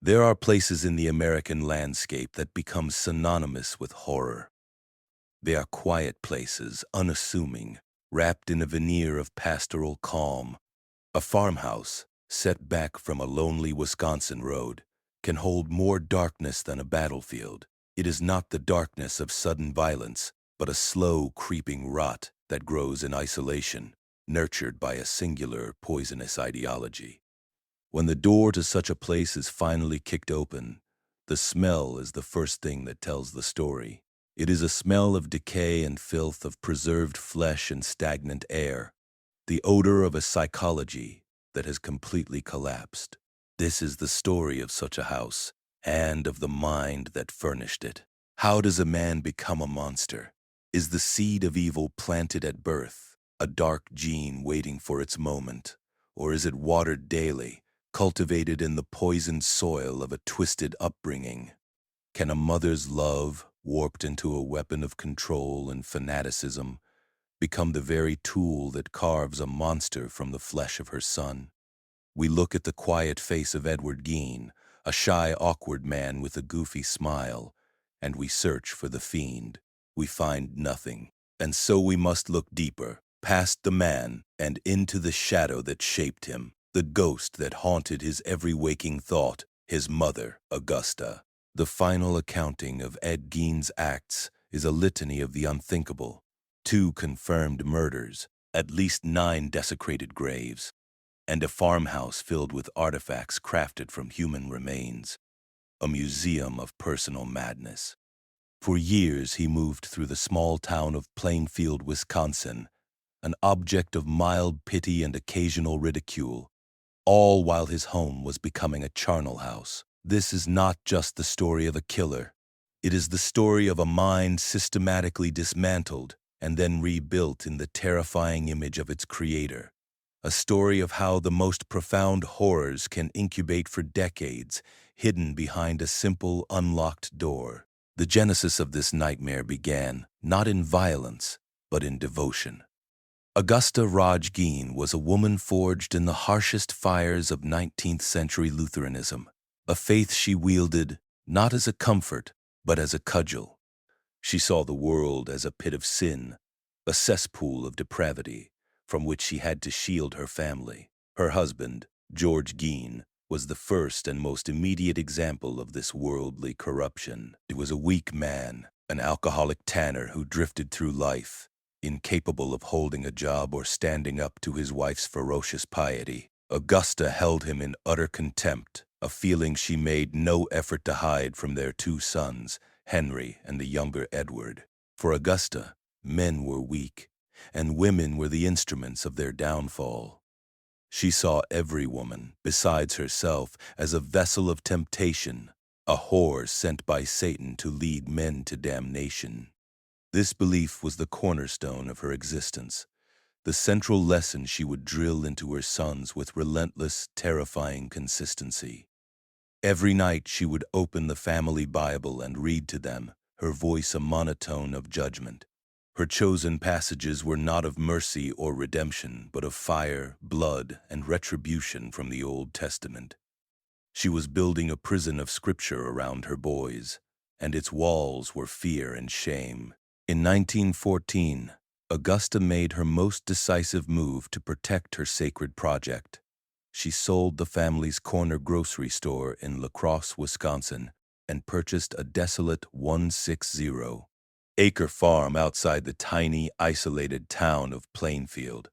There are places in the American landscape that become synonymous with horror. They are quiet places, unassuming, wrapped in a veneer of pastoral calm. A farmhouse, set back from a lonely Wisconsin road, can hold more darkness than a battlefield. It is not the darkness of sudden violence, but a slow, creeping rot that grows in isolation, nurtured by a singular, poisonous ideology. When the door to such a place is finally kicked open, the smell is the first thing that tells the story. It is a smell of decay and filth, of preserved flesh and stagnant air, the odor of a psychology that has completely collapsed. This is the story of such a house, and of the mind that furnished it. How does a man become a monster? Is the seed of evil planted at birth, a dark gene waiting for its moment, or is it watered daily, cultivated in the poisoned soil of a twisted upbringing? Can a mother's love, warped into a weapon of control and fanaticism, become the very tool that carves a monster from the flesh of her son? We look at the quiet face of Ed Gein, a shy, awkward man with a goofy smile, and we search for the fiend. We find nothing, and so we must look deeper, past the man and into the shadow that shaped him, the ghost that haunted his every waking thought, his mother, Augusta. The final accounting of Ed Gein's acts is a litany of the unthinkable: 2 confirmed murders, at least 9 desecrated graves, and a farmhouse filled with artifacts crafted from human remains, a museum of personal madness. For years he moved through the small town of Plainfield, Wisconsin, an object of mild pity and occasional ridicule, all while his home was becoming a charnel house. This is not just the story of a killer. It is the story of a mind systematically dismantled and then rebuilt in the terrifying image of its creator. A story of how the most profound horrors can incubate for decades, hidden behind a simple, unlocked door. The genesis of this nightmare began not in violence, but in devotion. Augusta Raj Gein was a woman forged in the harshest fires of 19th-century Lutheranism, a faith she wielded not as a comfort, but as a cudgel. She saw the world as a pit of sin, a cesspool of depravity, from which she had to shield her family. Her husband, George Gein, was the first and most immediate example of this worldly corruption. He was a weak man, an alcoholic tanner who drifted through life, incapable of holding a job or standing up to his wife's ferocious piety. Augusta held him in utter contempt, a feeling she made no effort to hide from their 2 sons, Henry and the younger Edward. For Augusta, men were weak, and women were the instruments of their downfall. She saw every woman, besides herself, as a vessel of temptation, a whore sent by Satan to lead men to damnation. This belief was the cornerstone of her existence, the central lesson she would drill into her sons with relentless, terrifying consistency. Every night she would open the family Bible and read to them, her voice a monotone of judgment. Her chosen passages were not of mercy or redemption, but of fire, blood, and retribution from the Old Testament. She was building a prison of scripture around her boys, and its walls were fear and shame. In 1914, Augusta made her most decisive move to protect her sacred project. She sold the family's corner grocery store in La Crosse, Wisconsin, and purchased a desolate 160-acre farm outside the tiny, isolated town of Plainfield.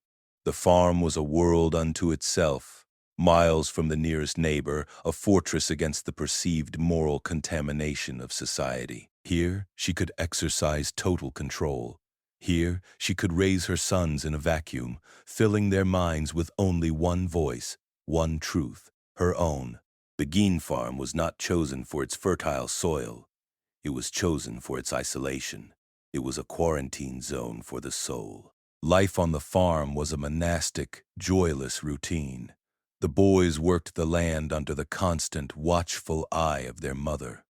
The farm was a world unto itself, miles from the nearest neighbor, a fortress against the perceived moral contamination of society. Here, she could exercise total control. Here, she could raise her sons in a vacuum, filling their minds with only one voice, one truth, her own. The Gein farm was not chosen for its fertile soil. It was chosen for its isolation. It was a quarantine zone for the soul. Life on the farm was a monastic, joyless routine. The boys worked the land under the constant, watchful eye of their mother.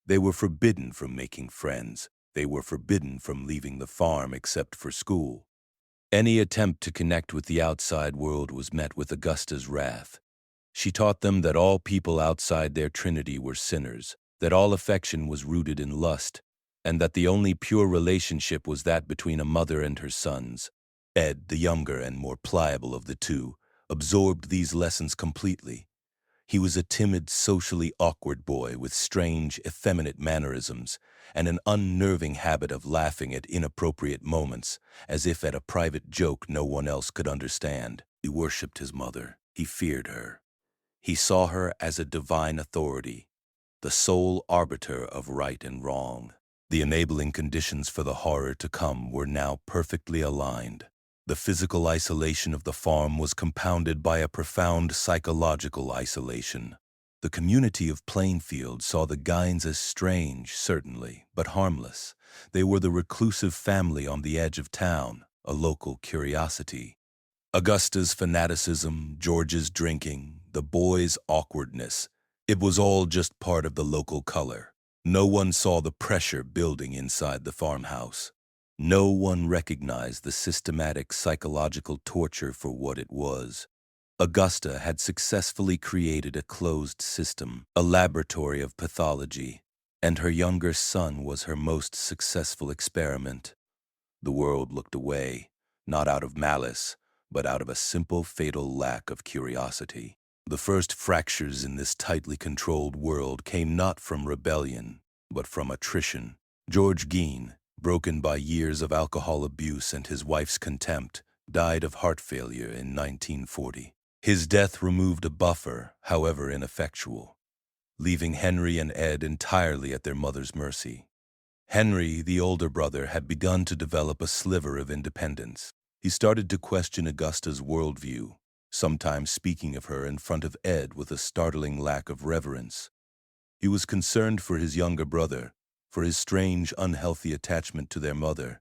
They were forbidden from making friends. They were forbidden from leaving the farm except for school. Any attempt to connect with the outside world was met with Augusta's wrath. She taught them that all people outside their trinity were sinners, that all affection was rooted in lust, and that the only pure relationship was that between a mother and her sons. Ed, the younger and more pliable of the two, absorbed these lessons completely. He was a timid, socially awkward boy with strange, effeminate mannerisms and an unnerving habit of laughing at inappropriate moments, as if at a private joke no one else could understand. He worshipped his mother. He feared her. He saw her as a divine authority, the sole arbiter of right and wrong. The enabling conditions for the horror to come were now perfectly aligned. The physical isolation of the farm was compounded by a profound psychological isolation. The community of Plainfield saw the Geins as strange, certainly, but harmless. They were the reclusive family on the edge of town, a local curiosity. Augusta's fanaticism, George's drinking, the boys' awkwardness, it was all just part of the local color. No one saw the pressure building inside the farmhouse. No one recognized the systematic psychological torture for what it was. Augusta had successfully created a closed system, a laboratory of pathology, and her younger son was her most successful experiment. The world looked away, not out of malice, but out of a simple, fatal lack of curiosity. The first fractures in this tightly controlled world came not from rebellion, but from attrition. George Gein, broken by years of alcohol abuse and his wife's contempt, died of heart failure in 1940. His death removed a buffer, however ineffectual, leaving Henry and Ed entirely at their mother's mercy. Henry, the older brother, had begun to develop a sliver of independence. He started to question Augusta's worldview, sometimes speaking of her in front of Ed with a startling lack of reverence. He was concerned for his younger brother, for his strange, unhealthy attachment to their mother.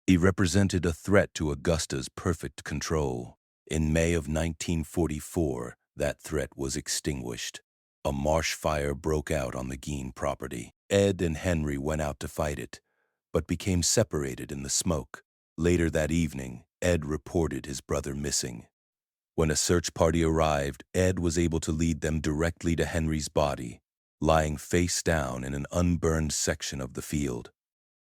He represented a threat to Augusta's perfect control. In May of 1944, that threat was extinguished. A marsh fire broke out on the Gein property. Ed and Henry went out to fight it, but became separated in the smoke. Later that evening, Ed reported his brother missing. When a search party arrived, Ed was able to lead them directly to Henry's body, lying face down in an unburned section of the field.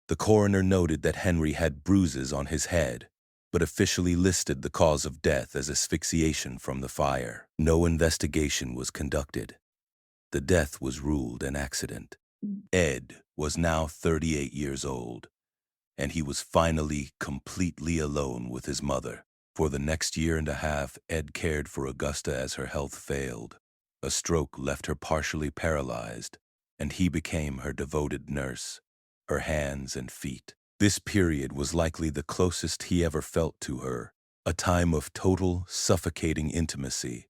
The coroner noted that Henry had bruises on his head, but officially listed the cause of death as asphyxiation from the fire. No investigation was conducted. The death was ruled an accident. Ed was now 38 years old, and he was finally completely alone with his mother. For the next year and a half, Ed cared for Augusta as her health failed. A stroke left her partially paralyzed, and he became her devoted nurse, her hands and feet. This period was likely the closest he ever felt to her, a time of total, suffocating intimacy.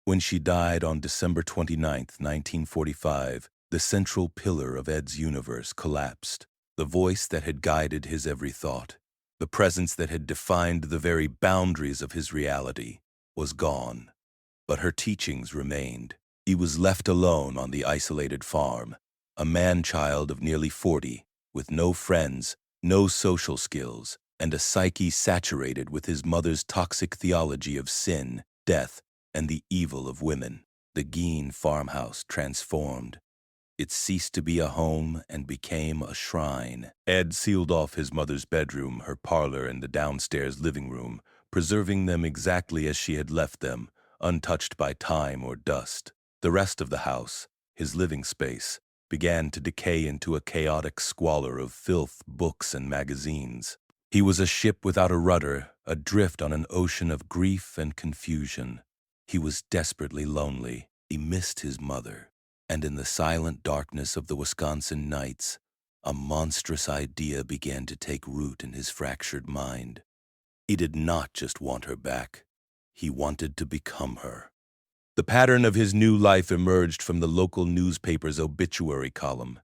When she died on December 29, 1945, the central pillar of Ed's universe collapsed. The voice that had guided his every thought, the presence that had defined the very boundaries of his reality, was gone. But her teachings remained. He was left alone on the isolated farm, a man-child of nearly 40, with no friends, no social skills, and a psyche saturated with his mother's toxic theology of sin, death, and the evil of women. The Gein farmhouse transformed. It ceased to be a home and became a shrine. Ed sealed off his mother's bedroom, her parlor, and the downstairs living room, preserving them exactly as she had left them, untouched by time or dust. The rest of the house, his living space, began to decay into a chaotic squalor of filth, books, and magazines. He was a ship without a rudder, adrift on an ocean of grief and confusion. He was desperately lonely. He missed his mother. And in the silent darkness of the Wisconsin nights, a monstrous idea began to take root in his fractured mind. He did not just want her back. He wanted to become her. The pattern of his new life emerged from the local newspaper's obituary column.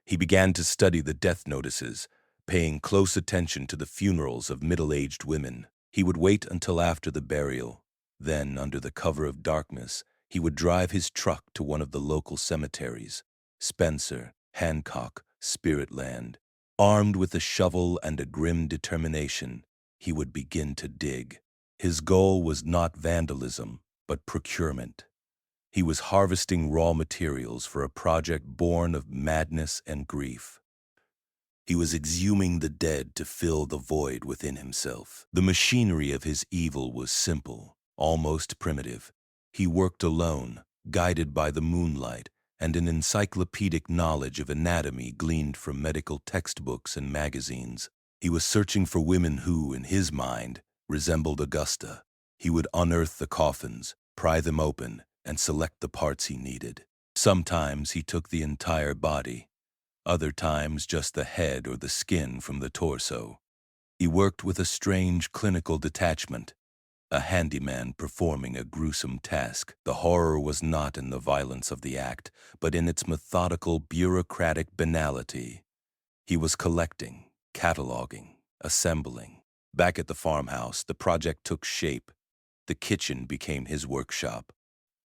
He began to study the death notices, paying close attention to the funerals of middle-aged women. He would wait until after the burial. Then, under the cover of darkness, he would drive his truck to one of the local cemeteries, Spencer, Hancock, Spiritland. Armed with a shovel and a grim determination, he would begin to dig. His goal was not vandalism, but procurement. He was harvesting raw materials for a project born of madness and grief. He was exhuming the dead to fill the void within himself. The machinery of his evil was simple, almost primitive. He worked alone, guided by the moonlight and an encyclopedic knowledge of anatomy gleaned from medical textbooks and magazines. He was searching for women who, in his mind, resembled Augusta. He would unearth the coffins, pry them open, and select the parts he needed. Sometimes he took the entire body, other times just the head or the skin from the torso. He worked with a strange clinical detachment, a handyman performing a gruesome task. The horror was not in the violence of the act, but in its methodical, bureaucratic banality. He was collecting, cataloging, assembling. Back at the farmhouse, the project took shape. The kitchen became his workshop.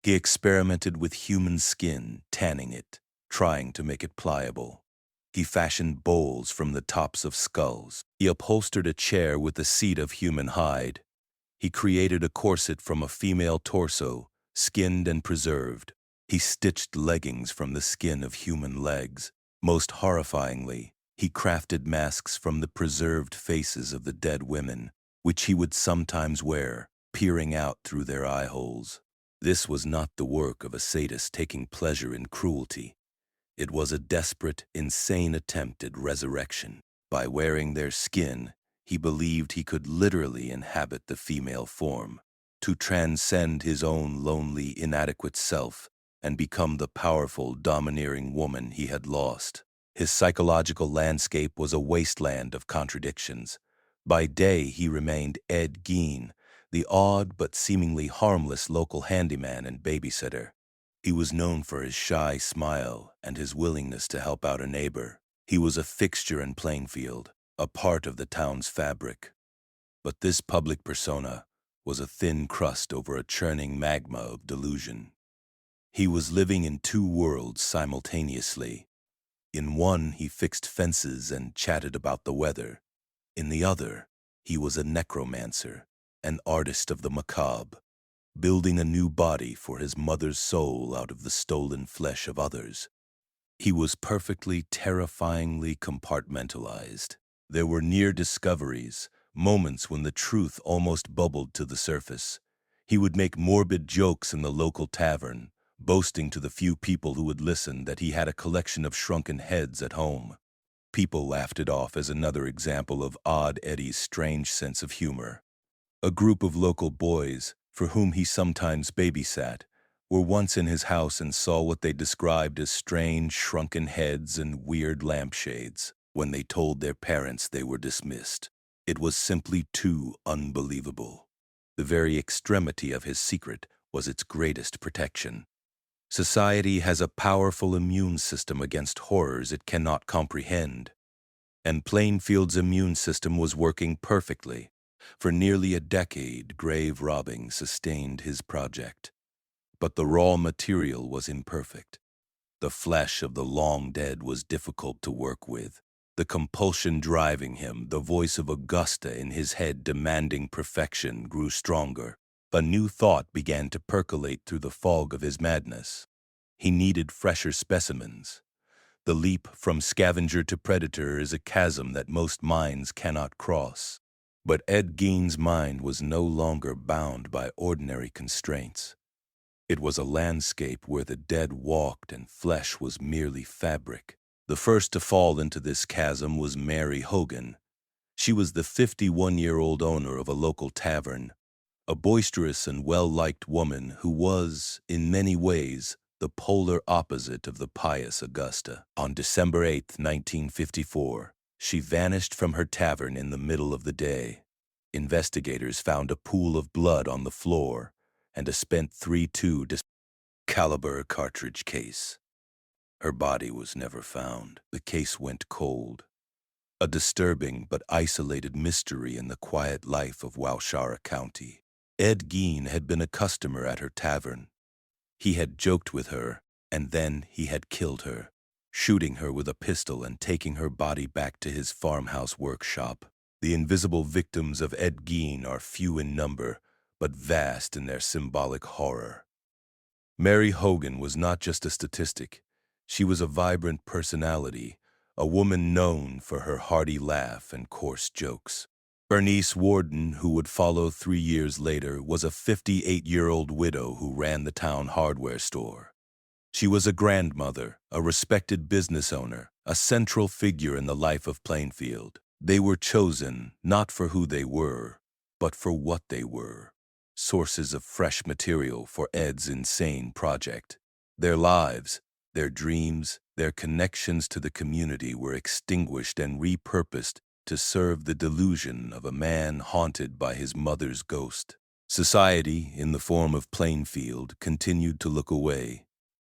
He experimented with human skin, tanning it, trying to make it pliable. He fashioned bowls from the tops of skulls. He upholstered a chair with the seat of human hide. He created a corset from a female torso, skinned and preserved. He stitched leggings from the skin of human legs. Most horrifyingly, he crafted masks from the preserved faces of the dead women, which he would sometimes wear, peering out through their eye holes. This was not the work of a sadist taking pleasure in cruelty. It was a desperate, insane attempt at resurrection. By wearing their skin, he believed he could literally inhabit the female form, to transcend his own lonely, inadequate self and become the powerful, domineering woman he had lost. His psychological landscape was a wasteland of contradictions. By day, he remained Ed Gein, the odd but seemingly harmless local handyman and babysitter. He was known for his shy smile and his willingness to help out a neighbor. He was a fixture in Plainfield, a part of the town's fabric. But this public persona was a thin crust over a churning magma of delusion. He was living in two worlds simultaneously. In one, he fixed fences and chatted about the weather. In the other, he was a necromancer, an artist of the macabre, building a new body for his mother's soul out of the stolen flesh of others. He was perfectly, terrifyingly compartmentalized. There were near discoveries, moments when the truth almost bubbled to the surface. He would make morbid jokes in the local tavern, boasting to the few people who would listen that he had a collection of shrunken heads at home. People laughed it off as another example of Odd Eddie's strange sense of humor. A group of local boys, for whom he sometimes babysat, were once in his house and saw what they described as strange, shrunken heads and weird lampshades. When they told their parents, they were dismissed. It was simply too unbelievable. The very extremity of his secret was its greatest protection. Society has a powerful immune system against horrors it cannot comprehend. And Plainfield's immune system was working perfectly. For nearly a decade, grave robbing sustained his project. But the raw material was imperfect. The flesh of the long dead was difficult to work with. The compulsion driving him, the voice of Augusta in his head demanding perfection, grew stronger. A new thought began to percolate through the fog of his madness. He needed fresher specimens. The leap from scavenger to predator is a chasm that most minds cannot cross. But Ed Gein's mind was no longer bound by ordinary constraints. It was a landscape where the dead walked and flesh was merely fabric. The first to fall into this chasm was Mary Hogan. She was the 51-year-old owner of a local tavern, a boisterous and well-liked woman who was, in many ways, the polar opposite of the pious Augusta. On December 8, 1954, she vanished from her tavern in the middle of the day. Investigators found a pool of blood on the floor and a spent .32 caliber cartridge case. Her body was never found. The case went cold. A disturbing but isolated mystery in the quiet life of Waushara County. Ed Gein had been a customer at her tavern. He had joked with her, and then he had killed her, shooting her with a pistol and taking her body back to his farmhouse workshop. The invisible victims of Ed Gein are few in number, but vast in their symbolic horror. Mary Hogan was not just a statistic. She was a vibrant personality, a woman known for her hearty laugh and coarse jokes. Bernice Worden, who would follow 3 years later, was a 58-year-old widow who ran the town hardware store. She was a grandmother, a respected business owner, a central figure in the life of Plainfield. They were chosen not for who they were, but for what they were. Sources of fresh material for Ed's insane project. Their lives, their dreams, their connections to the community were extinguished and repurposed to serve the delusion of a man haunted by his mother's ghost. Society, in the form of Plainfield, continued to look away.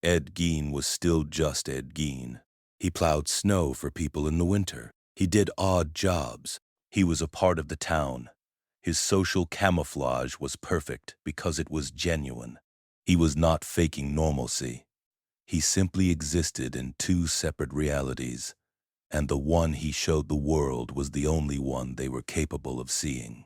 Ed Gein was still just Ed Gein. He plowed snow for people in the winter. He did odd jobs. He was a part of the town. His social camouflage was perfect because it was genuine. He was not faking normalcy. He simply existed in two separate realities, and the one he showed the world was the only one they were capable of seeing.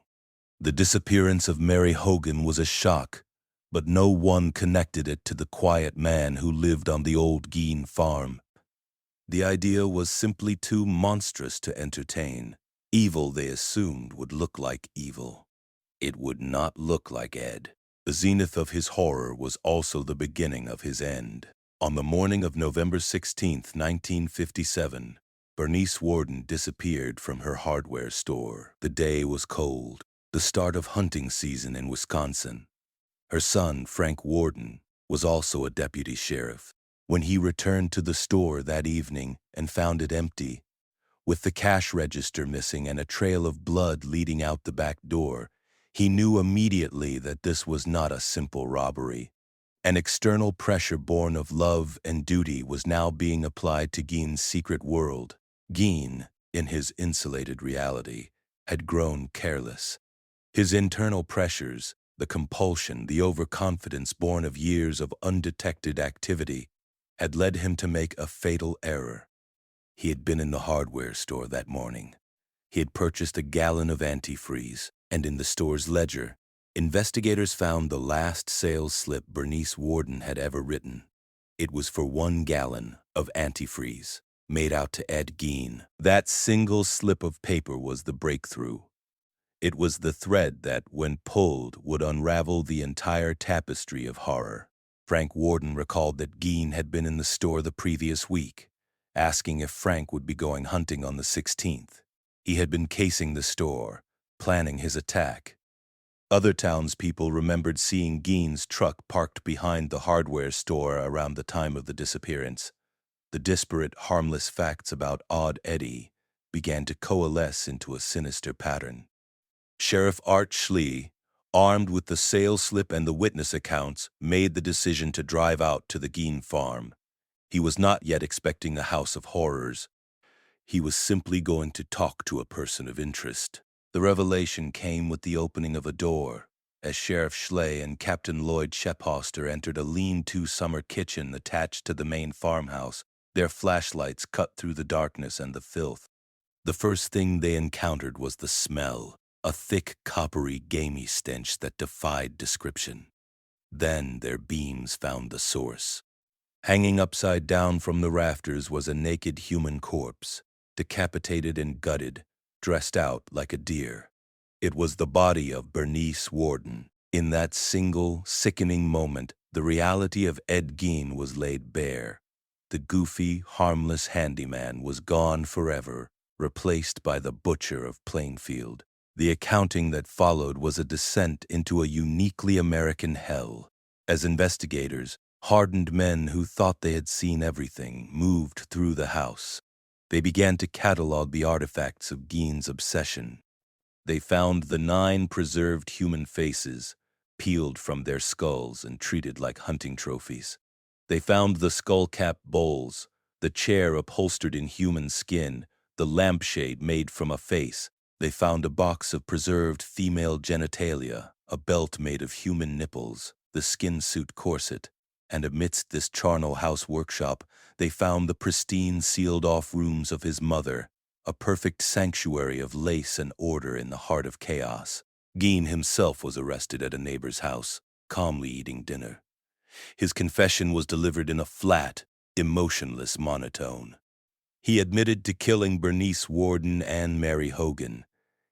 The disappearance of Mary Hogan was a shock, but no one connected it to the quiet man who lived on the old Gein farm. The idea was simply too monstrous to entertain. Evil, they assumed, would look like evil. It would not look like Ed. The zenith of his horror was also the beginning of his end. On the morning of November 16, 1957, Bernice Worden disappeared from her hardware store. The day was cold, the start of hunting season in Wisconsin. Her son, Frank Worden, was also a deputy sheriff. When he returned to the store that evening and found it empty, with the cash register missing and a trail of blood leading out the back door, he knew immediately that this was not a simple robbery. An external pressure born of love and duty was now being applied to Gein's secret world. Gein, in his insulated reality, had grown careless. His internal pressures, the compulsion, the overconfidence born of years of undetected activity, had led him to make a fatal error. He had been in the hardware store that morning. He had purchased a gallon of antifreeze, and in the store's ledger, investigators found the last sales slip Bernice Worden had ever written. It was for 1 gallon of antifreeze, made out to Ed Gein. That single slip of paper was the breakthrough. It was the thread that, when pulled, would unravel the entire tapestry of horror. Frank Worden recalled that Gein had been in the store the previous week, asking if Frank would be going hunting on the 16th. He had been casing the store, planning his attack. Other townspeople remembered seeing Gein's truck parked behind the hardware store around the time of the disappearance. The disparate, harmless facts about Odd Eddie began to coalesce into a sinister pattern. Sheriff Art Schlee, armed with the sales slip and the witness accounts, made the decision to drive out to the Gein farm. He was not yet expecting a house of horrors. He was simply going to talk to a person of interest. The revelation came with the opening of a door, as Sheriff Schley and Captain Lloyd Shephoster entered a lean-to summer kitchen attached to the main farmhouse. Their flashlights cut through the darkness and the filth. The first thing they encountered was the smell, a thick, coppery, gamey stench that defied description. Then their beams found the source. Hanging upside down from the rafters was a naked human corpse, decapitated and gutted, dressed out like a deer. It was the body of Bernice Worden. In that single, sickening moment, the reality of Ed Gein was laid bare. The goofy, harmless handyman was gone forever, replaced by the butcher of Plainfield. The accounting that followed was a descent into a uniquely American hell. As investigators, hardened men who thought they had seen everything moved through the house. They began to catalog the artifacts of Gein's obsession. They found the 9 preserved human faces, peeled from their skulls and treated like hunting trophies. They found the skull-cap bowls, the chair upholstered in human skin, the lampshade made from a face. They found a box of preserved female genitalia, a belt made of human nipples, the skin suit corset, and amidst this charnel house workshop, they found the pristine sealed-off rooms of his mother, a perfect sanctuary of lace and order in the heart of chaos. Gein himself was arrested at a neighbor's house, calmly eating dinner. His confession was delivered in a flat, emotionless monotone. He admitted to killing Bernice Worden and Mary Hogan.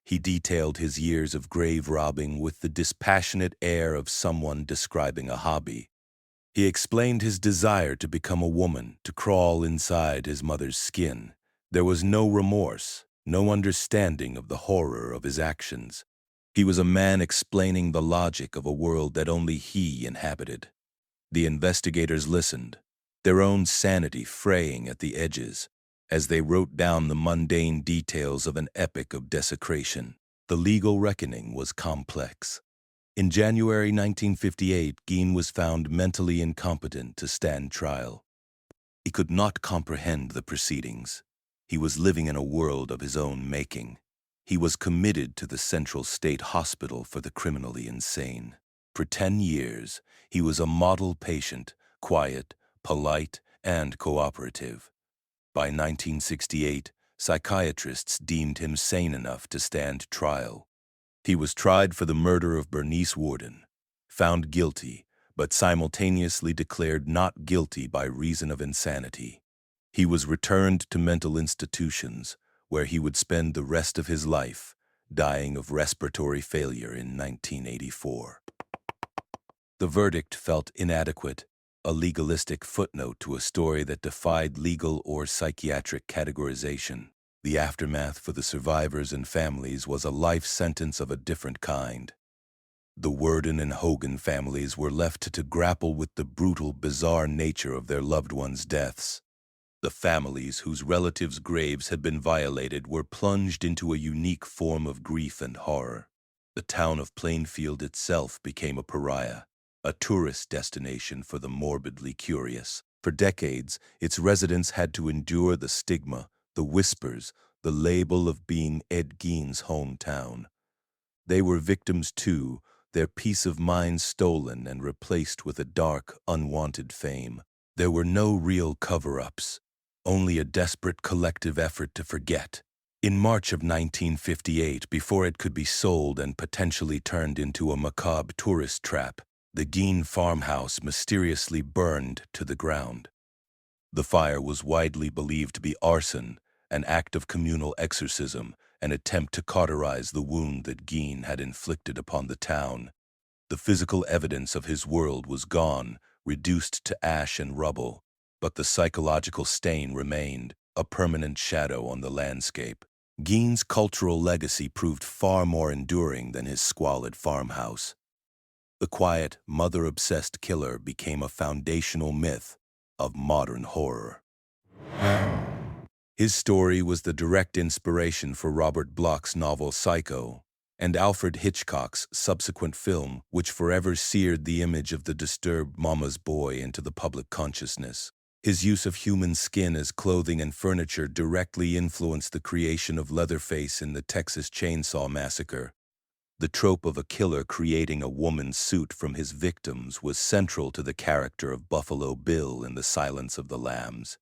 He detailed his years of grave robbing with the dispassionate air of someone describing a hobby. He explained his desire to become a woman, to crawl inside his mother's skin. There was no remorse, no understanding of the horror of his actions. He was a man explaining the logic of a world that only he inhabited. The investigators listened, their own sanity fraying at the edges, as they wrote down the mundane details of an epic of desecration. The legal reckoning was complex. In January 1958, Gein was found mentally incompetent to stand trial. He could not comprehend the proceedings. He was living in a world of his own making. He was committed to the Central State Hospital for the criminally insane. For 10 years, he was a model patient, quiet, polite, and cooperative. By 1968, psychiatrists deemed him sane enough to stand trial. He was tried for the murder of Bernice Worden, found guilty, but simultaneously declared not guilty by reason of insanity. He was returned to mental institutions, where he would spend the rest of his life, dying of respiratory failure in 1984. The verdict felt inadequate, a legalistic footnote to a story that defied legal or psychiatric categorization. The aftermath for the survivors and families was a life sentence of a different kind. The Worden and Hogan families were left to grapple with the brutal, bizarre nature of their loved ones' deaths. The families whose relatives' graves had been violated were plunged into a unique form of grief and horror. The town of Plainfield itself became a pariah, a tourist destination for the morbidly curious. For decades, its residents had to endure the stigma, the whispers, the label of being Ed Gein's hometown. They were victims too, their peace of mind stolen and replaced with a dark, unwanted fame. There were no real cover-ups, only a desperate collective effort to forget. In March of 1958, before it could be sold and potentially turned into a macabre tourist trap, the Gein farmhouse mysteriously burned to the ground. The fire was widely believed to be arson, an act of communal exorcism, an attempt to cauterize the wound that Gein had inflicted upon the town. The physical evidence of his world was gone, reduced to ash and rubble, but the psychological stain remained, a permanent shadow on the landscape. Gein's cultural legacy proved far more enduring than his squalid farmhouse. The quiet, mother-obsessed killer became a foundational myth of modern horror. His story was the direct inspiration for Robert Bloch's novel Psycho and Alfred Hitchcock's subsequent film, which forever seared the image of the disturbed mama's boy into the public consciousness. His use of human skin as clothing and furniture directly influenced the creation of Leatherface in the Texas Chainsaw Massacre. The trope of a killer creating a woman's suit from his victims was central to the character of Buffalo Bill in The Silence of the Lambs.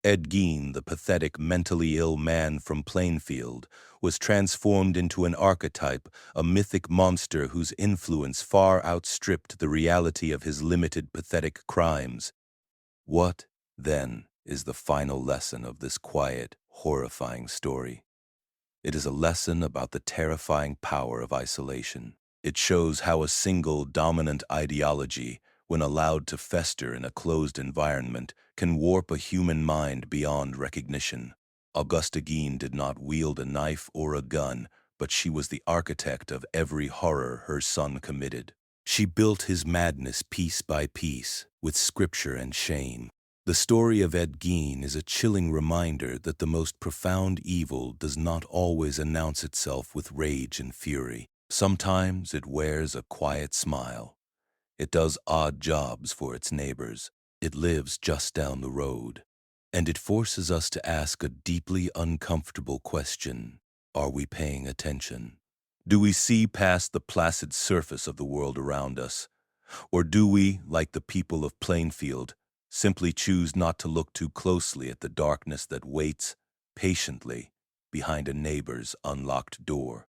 Ed Gein, the pathetic, mentally ill man from Plainfield, was transformed into an archetype, a mythic monster whose influence far outstripped the reality of his limited, pathetic crimes. What, then, is the final lesson of this quiet, horrifying story? It is a lesson about the terrifying power of isolation. It shows how a single dominant ideology, when allowed to fester in a closed environment, can warp a human mind beyond recognition. Augusta Gein did not wield a knife or a gun, but she was the architect of every horror her son committed. She built his madness piece by piece, with scripture and shame. The story of Ed Gein is a chilling reminder that the most profound evil does not always announce itself with rage and fury. Sometimes it wears a quiet smile. It does odd jobs for its neighbors. It lives just down the road. And it forces us to ask a deeply uncomfortable question. Are we paying attention? Do we see past the placid surface of the world around us? Or do we, like the people of Plainfield, simply choose not to look too closely at the darkness that waits patiently behind a neighbor's unlocked door?